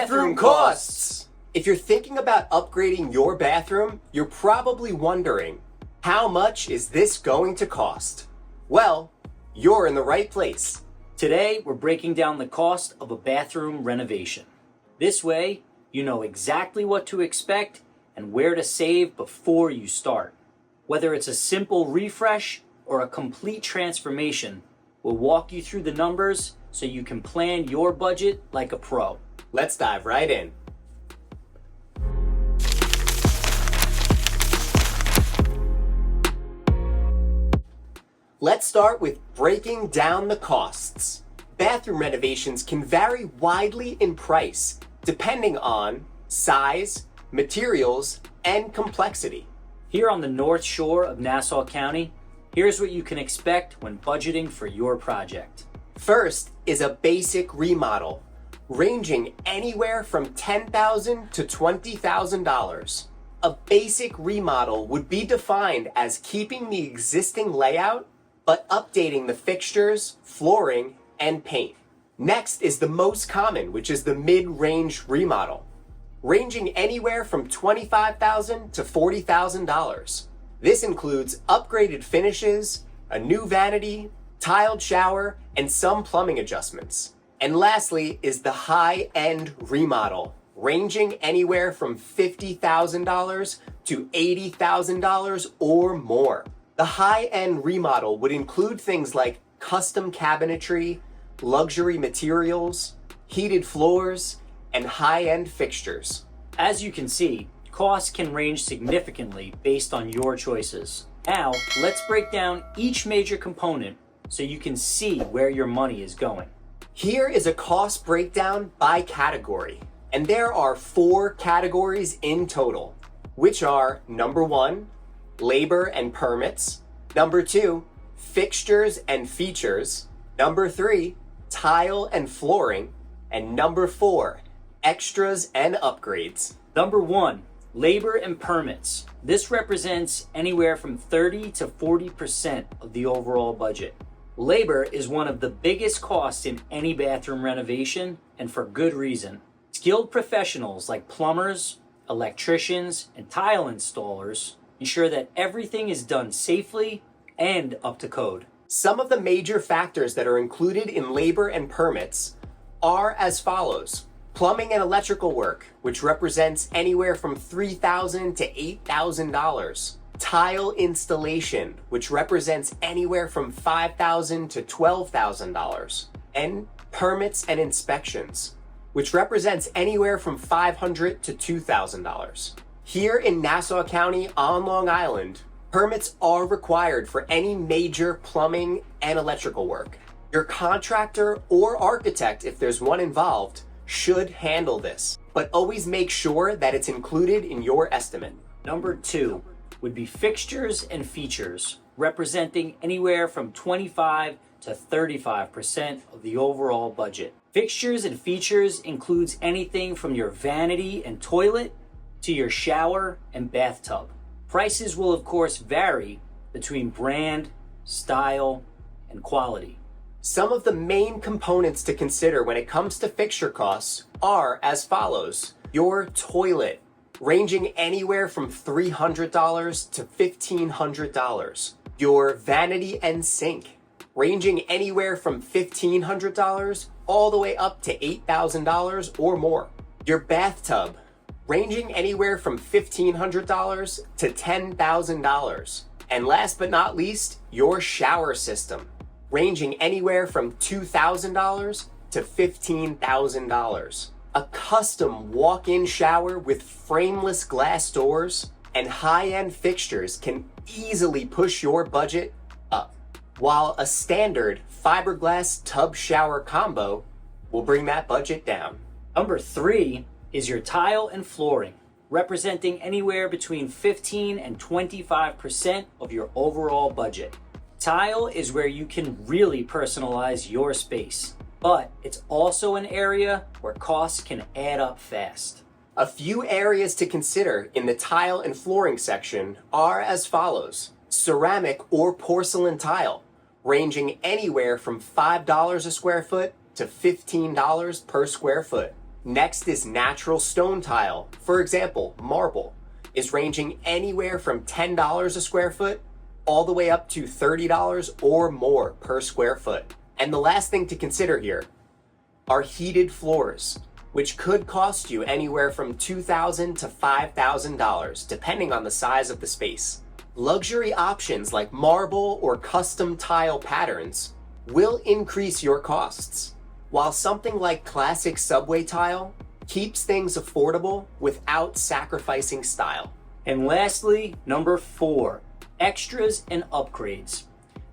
Bathroom costs! If you're thinking about upgrading your bathroom, you're probably wondering, how much is this going to cost? Well, you're in the right place. Today, we're breaking down the cost of a bathroom renovation. This way, you know exactly what to expect and where to save before you start. Whether it's a simple refresh or a complete transformation, we'll walk you through the numbers so you can plan your budget like a pro. Let's dive right in. Let's start with breaking down the costs. Bathroom renovations can vary widely in price depending on size, materials, and complexity. Here on the North Shore of Nassau County, here's what you can expect when budgeting for your project. First is a basic remodel, ranging anywhere from $10,000 to $20,000. A basic remodel would be defined as keeping the existing layout, but updating the fixtures, flooring, and paint. Next is the most common, which is the mid-range remodel, ranging anywhere from $25,000 to $40,000. This includes upgraded finishes, a new vanity, tiled shower, and some plumbing adjustments. And lastly is the high-end remodel, ranging anywhere from $50,000 to $80,000 or more. The high-end remodel would include things like custom cabinetry, luxury materials, heated floors, and high-end fixtures. As you can see, costs can range significantly based on your choices. Now, let's break down each major component so you can see where your money is going. Here is a cost breakdown by category, and there are 4 categories in total, which are number 1, labor and permits, number 2, fixtures and features, number 3, tile and flooring, and number 4, extras and upgrades. Number 1, labor and permits. This represents anywhere from 30 to 40% of the overall budget. Labor is one of the biggest costs in any bathroom renovation, and for good reason. Skilled professionals like plumbers, electricians, and tile installers ensure that everything is done safely and up to code. Some of the major factors that are included in labor and permits are as follows. Plumbing and electrical work, which represents anywhere from $3,000 to $8,000. Tile installation, which represents anywhere from $5,000 to $12,000. And permits and inspections, which represents anywhere from $500 to $2,000. Here in Nassau County on Long Island, permits are required for any major plumbing and electrical work. Your contractor or architect, if there's one involved, should handle this, but always make sure that it's included in your estimate. Number 2 would be fixtures and features, representing anywhere from 25 to 35% of the overall budget. Fixtures and features includes anything from your vanity and toilet to your shower and bathtub. Prices will of course vary between brand, style, and quality. Some of the main components to consider when it comes to fixture costs are as follows. Your toilet, ranging anywhere from $300 to $1,500. Your vanity and sink, ranging anywhere from $1,500 all the way up to $8,000 or more. Your bathtub, ranging anywhere from $1,500 to $10,000. And last but not least, your shower system, ranging anywhere from $2,000 to $15,000. A custom walk-in shower with frameless glass doors and high-end fixtures can easily push your budget up, while a standard fiberglass tub shower combo will bring that budget down. Number 3 is your tile and flooring, representing anywhere between 15 and 25% of your overall budget. Tile is where you can really personalize your space, but it's also an area where costs can add up fast. A few areas to consider in the tile and flooring section are as follows. Ceramic or porcelain tile, ranging anywhere from $5 a square foot to $15 per square foot. Next is natural stone tile. For example, marble is ranging anywhere from $10 a square foot all the way up to $30 or more per square foot. And the last thing to consider here are heated floors, which could cost you anywhere from $2,000 to $5,000, depending on the size of the space. Luxury options like marble or custom tile patterns will increase your costs, while something like classic subway tile keeps things affordable without sacrificing style. And lastly, number 4, extras and upgrades.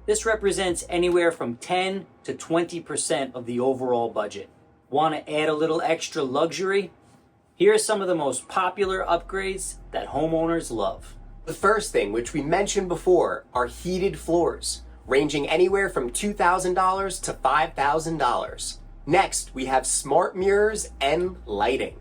This represents anywhere from 10 to 20% of the overall budget. Want to add a little extra luxury? Here are some of the most popular upgrades that homeowners love. The first thing, which we mentioned before, are heated floors, ranging anywhere from $2,000 to $5,000. Next, we have smart mirrors and lighting,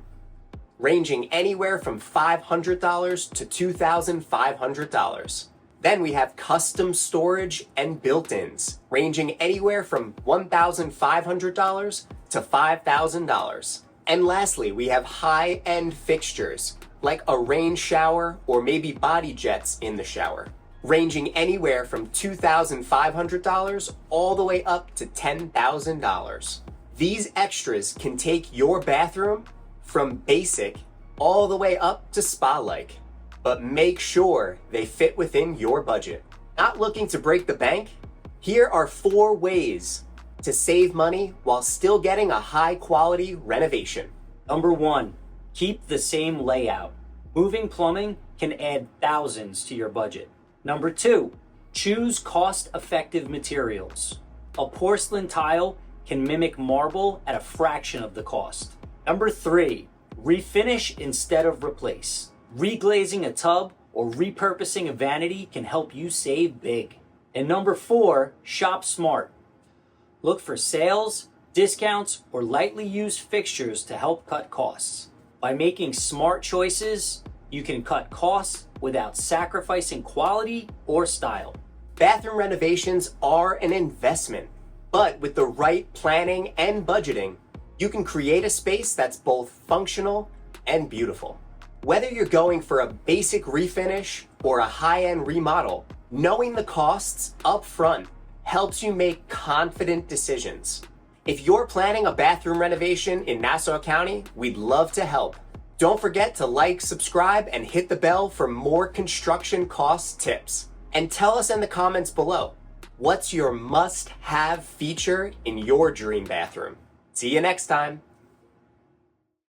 ranging anywhere from $500 to $2,500. Then we have custom storage and built-ins, ranging anywhere from $1,500 to $5,000. And lastly, we have high-end fixtures, like a rain shower or maybe body jets in the shower, ranging anywhere from $2,500 all the way up to $10,000. These extras can take your bathroom from basic all the way up to spa-like, but make sure they fit within your budget. Not looking to break the bank? Here are 4 ways to save money while still getting a high-quality renovation. Number 1, keep the same layout. Moving plumbing can add thousands to your budget. Number 2, choose cost-effective materials. A porcelain tile can mimic marble at a fraction of the cost. Number 3, refinish instead of replace. Reglazing a tub or repurposing a vanity can help you save big. And number 4, shop smart. Look for sales, discounts, or lightly used fixtures to help cut costs. By making smart choices, you can cut costs without sacrificing quality or style. Bathroom renovations are an investment, but with the right planning and budgeting, you can create a space that's both functional and beautiful. Whether you're going for a basic refinish or a high-end remodel, knowing the costs up front helps you make confident decisions. If you're planning a bathroom renovation in Nassau County, we'd love to help. Don't forget to like, subscribe, and hit the bell for more construction cost tips. And tell us in the comments below, what's your must-have feature in your dream bathroom? See you next time.